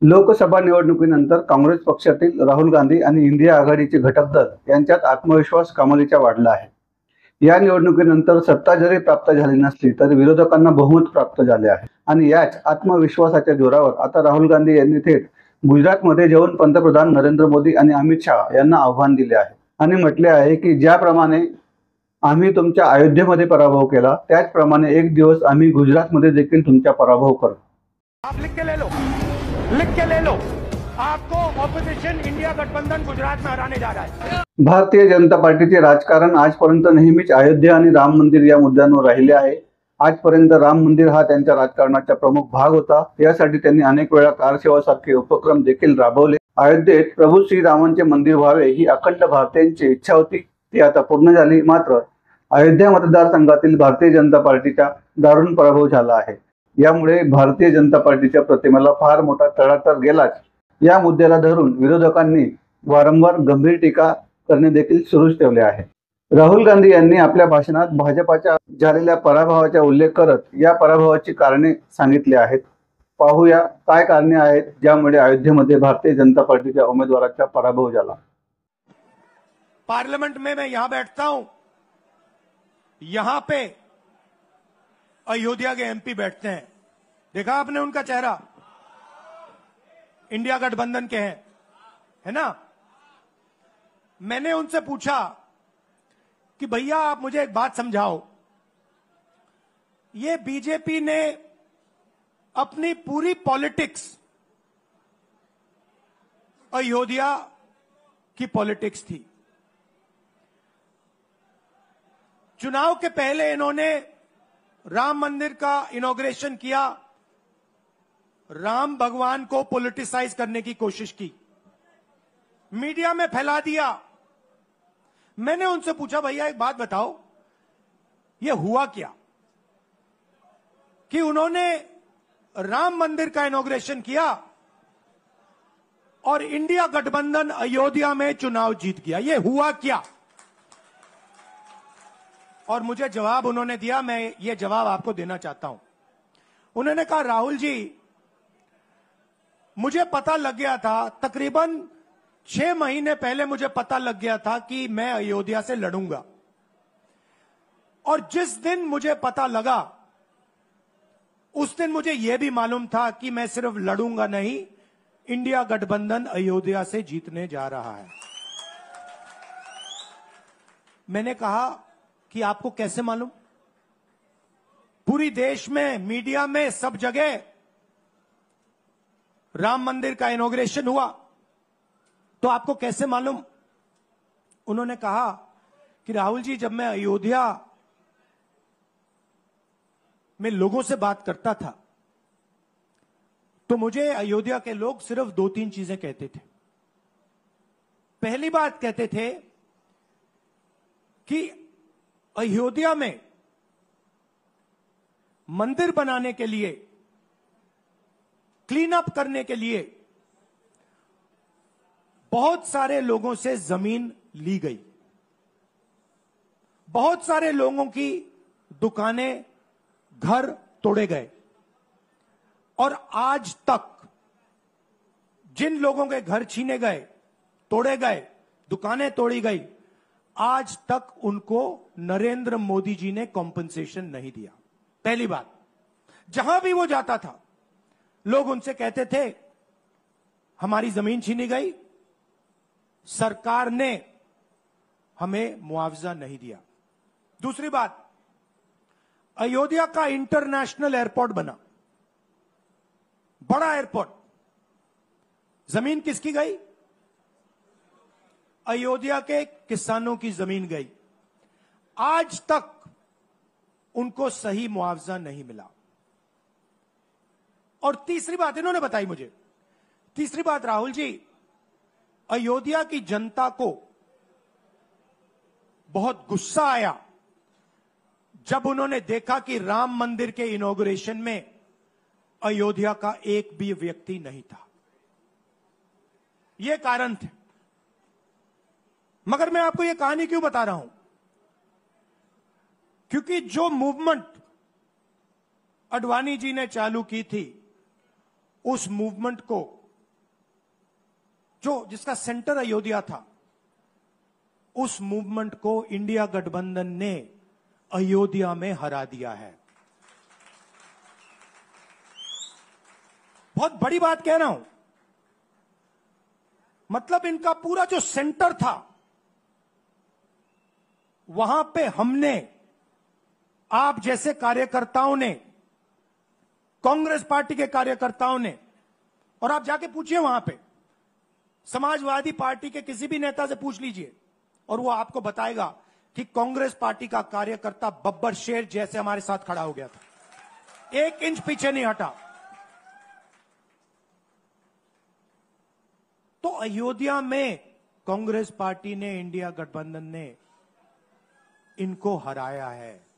लोकसभा निवडणुकीनंतर काँग्रेस पक्षातील राहुल गांधी आणि इंडिया आघाडीचे घटक दल यांच्यात आत्मविश्वास कमालीचा वाढला आहे. या निवडणुकीनंतर सत्ता जरी प्राप्त झाली नसली तरी विरोधकांना बहुमत प्राप्त झाले आहे आणि याच आत्मविश्वासाच्या जोरावर आता राहुल गांधी यांनी थेट गुजरातमध्ये जाऊन पंतप्रधान नरेंद्र मोदी आणि अमित शहा यांना आव्हान दिले आहे आणि म्हटले आहे की ज्याप्रमाणे आम्ही तुमच्या अयोध्येमध्ये पराभव केला त्याचप्रमाणे एक दिवस आम्ही गुजरातमध्ये देखील तुमचा पराभव करू. आप लिख के ले लो, लिख के ले लो. आपको ऑपोजिशन इंडिया गठबंधन गुजरात में हराने जा रहा है. भारतीय जनता पार्टीचे राजकारण आजपर्यंत नेहमीच अयोध्या आणि राम मंदिर या मुद्द्यांवर राहिले आहे. आजपर्यंत राम मंदिर हा त्यांच्या राजकारणाचा प्रमुख भाग होता. यासाठी त्यांनी अनेक वेळा कारसेवासारखे उपक्रम देखील राबवले. अयोध्येत प्रभू श्रीरामांचे मंदिर व्हावे ही अखंड भारतीयांची इच्छा होती. ती आता पूर्ण झाली. मात्र अयोध्या मतदारसंघातील भारतीय जनता पार्टीचा दारुण पराभव झाला आहे. यामुळे भारतीय जनता पार्टीच्या प्रतिमेला फार मोठा तडा तर गेलाच. या मुद्द्याला धरून विरोधकांनी वारंवार गंभीर टीका करणे देखील सुरूच ठेवले आहे. राहुल गांधी यांनी आपल्या भाषणात भाजपाच्या झालेल्या पराभवाचा उल्लेख करत या पराभवाची कारणे सांगितली आहेत. पाहूया काय कारणे आहेत ज्यामुळे अयोध्येमध्ये भारतीय जनता पार्टीच्या उमेदवाराचा पराभव झाला. पार्लियामेंट में मैं यहां बैठता हूं, यहां पे अयोध्या के एमपी बैठते हैं. देखा आपने उनका चेहरा, इंडिया गठबंधन के हैं, है ना. मैंने उनसे पूछा कि भैया आप मुझे एक बात समझाओ, ये बीजेपी ने अपनी पूरी पॉलिटिक्स अयोध्या की पॉलिटिक्स थी. चुनाव के पहले इन्होंने राम मंदिर का इनॉग्रेशन किया, राम भगवान को पॉलिटिसाइज करने की कोशिश की, मीडिया में फैला दिया. मैंने उनसे पूछा भैया एक बात बताओ, ये हुआ क्या कि उन्होंने राम मंदिर का इनॉग्रेशन किया और इंडिया गठबंधन अयोध्या में चुनाव जीत गया, ये हुआ क्या. और मुझे जवाब उन्होंने दिया, मैं ये जवाब आपको देना चाहता हूं. उन्होंने कहा राहुल जी, मुझे पता लग गया था, तकरीबन 6 महीने पहले मुझे पता लग गया था कि मैं अयोध्या से लड़ूंगा. और जिस दिन मुझे पता लगा उस दिन मुझे यह भी मालूम था कि मैं सिर्फ लड़ूंगा नहीं, इंडिया गठबंधन अयोध्या से जीतने जा रहा है. मैंने कहा कि आपको कैसे मालूम. पूरी देश में, मीडिया में, सब जगह राम मंदिर का इनॉग्रेशन हुआ, तो आपको कैसे मालूम. उन्होंने कहा कि राहुल जी, जब मैं अयोध्या में लोगों से बात करता था तो मुझे अयोध्या के लोग सिर्फ 2-3 चीजें कहते थे. पहली बात कहते थे कि अयोध्या में मंदिर बनाने के लिए, क्लीन अप करने के लिए बहुत सारे लोगों से जमीन ली गई, बहुत सारे लोगों की दुकानें, घर तोड़े गए, और आज तक जिन लोगों के घर छीने गए, तोड़े गए, दुकानें तोड़ी गई, आज तक उनको नरेंद्र मोदी जी ने कॉम्पनसेशन नहीं दिया. पहली बात. जहां भी वो जाता था लोग उनसे कहते थे हमारी जमीन छीनी गई, सरकार ने हमें मुआवजा नहीं दिया. दूसरी बात, अयोध्या का इंटरनेशनल एयरपोर्ट बना, बड़ा एयरपोर्ट, जमीन किसकी गई? अयोध्या के किसानों की जमीन गई. आज तक उनको सही मुआवजा नहीं मिला. और तीसरी बात इन्होंने बताई मुझे, तीसरी बात, राहुल जी, अयोध्या की जनता को बहुत गुस्सा आया जब उन्होंने देखा कि राम मंदिर के इनॉग्रेशन में अयोध्या का एक भी व्यक्ति नहीं था. यह कारण थे. मगर मैं आपको यह कहानी क्यों बता रहा हूं, क्योंकि जो मूवमेंट अडवाणी जी ने चालू की थी, उस मूवमेंट को जिसका सेंटर अयोध्या था, उस मूवमेंट को इंडिया गठबंधन ने अयोध्या में हरा दिया है। बहुत बड़ी बात कह रहा हूं। मतलब इनका पूरा जो सेंटर था, वहां पे हमने, आप जैसे कार्यकर्ताओं ने, कांग्रेस पार्टी के कार्यकर्ताओं ने, और आप जाके पूछिए वहां पे, समाजवादी पार्टी के किसी भी नेता से पूछ लीजिए और वो आपको बताएगा कि कांग्रेस पार्टी का कार्यकर्ता बब्बर शेर जैसे हमारे साथ खड़ा हो गया था, 1 इंच पीछे नहीं हटा। तो अयोध्या में कांग्रेस पार्टी ने, इंडिया गठबंधन ने इनको हराया है।